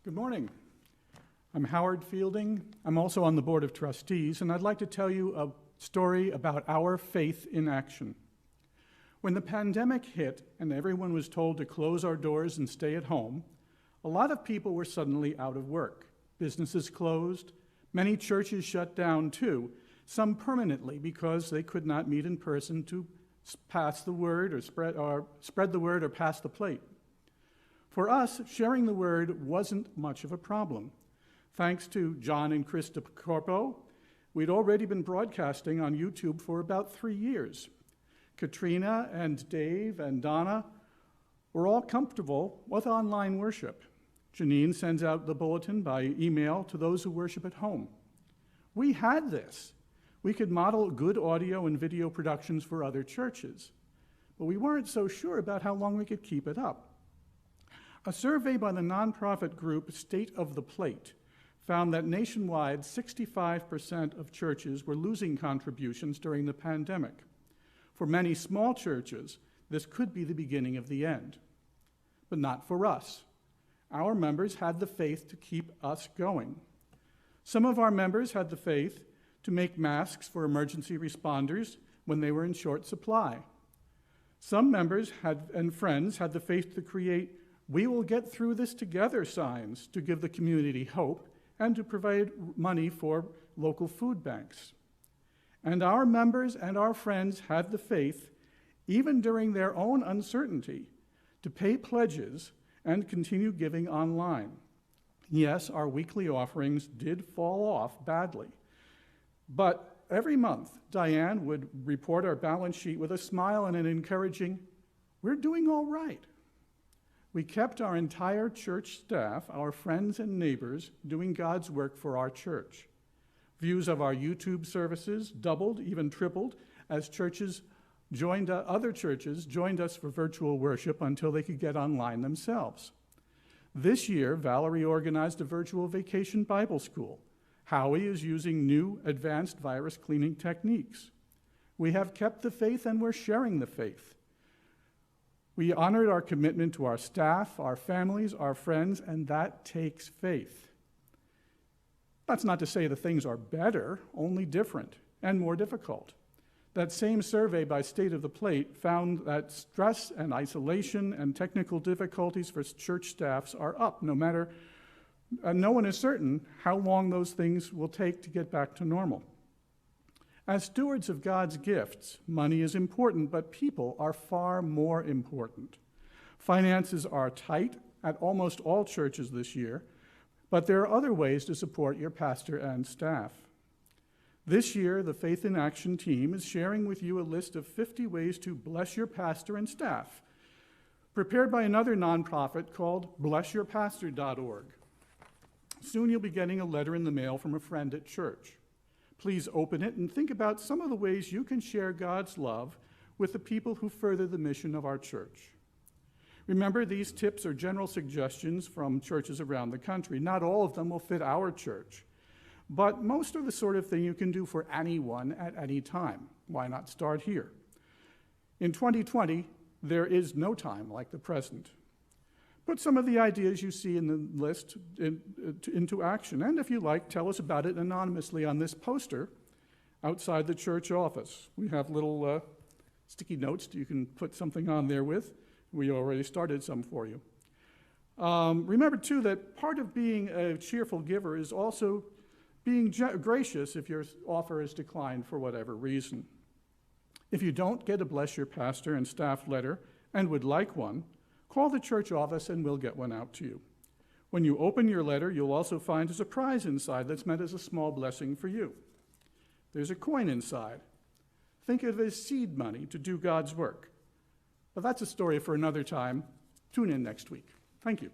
Good morning. I'm Howard Fielding. I'm also on the Board of Trustees, and I'd like to tell you a story about our faith in action. When the pandemic hit and everyone was told to close our doors and stay at home, a lot of people were suddenly out of work. Businesses closed. Many churches shut down too, some permanently because they could not meet in person to pass the word or spread the word or pass the plate. For us, sharing the word wasn't much of a problem. Thanks to John and Chris DeCorpo, we'd already been broadcasting on YouTube for about 3 years. Katrina and Dave and Donna were all comfortable with online worship. Janine sends out the bulletin by email to those who worship at home. We had this. We could model good audio and video productions for other churches, but we weren't so sure about how long we could keep it up. A survey by the nonprofit group State of the Plate found that nationwide 65% of churches were losing contributions during the pandemic. For many small churches, this could be the beginning of the end, but not for us. Our members had the faith to keep us going. Some of our members had the faith to make masks for emergency responders when they were in short supply. Some members and friends had the faith to create "We will get through this together" signs to give the community hope and to provide money for local food banks. And our members and our friends had the faith, even during their own uncertainty, to pay pledges and continue giving online. Yes, our weekly offerings did fall off badly, but every month, Diane would report our balance sheet with a smile and an encouraging, "We're doing all right." We kept our entire church staff, our friends and neighbors, doing God's work for our church. Views of our YouTube services doubled, even tripled, as other churches joined us for virtual worship until they could get online themselves. This year, Valerie organized a virtual vacation Bible school. Howie is using new advanced virus cleaning techniques. We have kept the faith and we're sharing the faith. We honored our commitment to our staff, our families, our friends, and that takes faith. That's not to say that things are better, only different and more difficult. That same survey by State of the Plate found that stress and isolation and technical difficulties for church staffs are up, no one is certain how long those things will take to get back to normal. As stewards of God's gifts, money is important, but people are far more important. Finances are tight at almost all churches this year, but there are other ways to support your pastor and staff. This year, the Faith in Action team is sharing with you a list of 50 ways to bless your pastor and staff, prepared by another nonprofit called blessyourpastor.org. Soon you'll be getting a letter in the mail from a friend at church. Please open it and think about some of the ways you can share God's love with the people who further the mission of our church. Remember, these tips are general suggestions from churches around the country. Not all of them will fit our church, but most are the sort of thing you can do for anyone at any time. Why not start here? In 2020, there is no time like the present. Put some of the ideas you see in the list into action, and if you like, tell us about it anonymously on this poster outside the church office. We have little sticky notes you can put something on there with. We already started some for you. Remember, too, that part of being a cheerful giver is also being gracious if your offer is declined for whatever reason. If you don't get a Bless Your Pastor and Staff letter and would like one, call the church office and we'll get one out to you. When you open your letter, you'll also find a surprise inside that's meant as a small blessing for you. There's a coin inside. Think of it as seed money to do God's work. But that's a story for another time. Tune in next week. Thank you.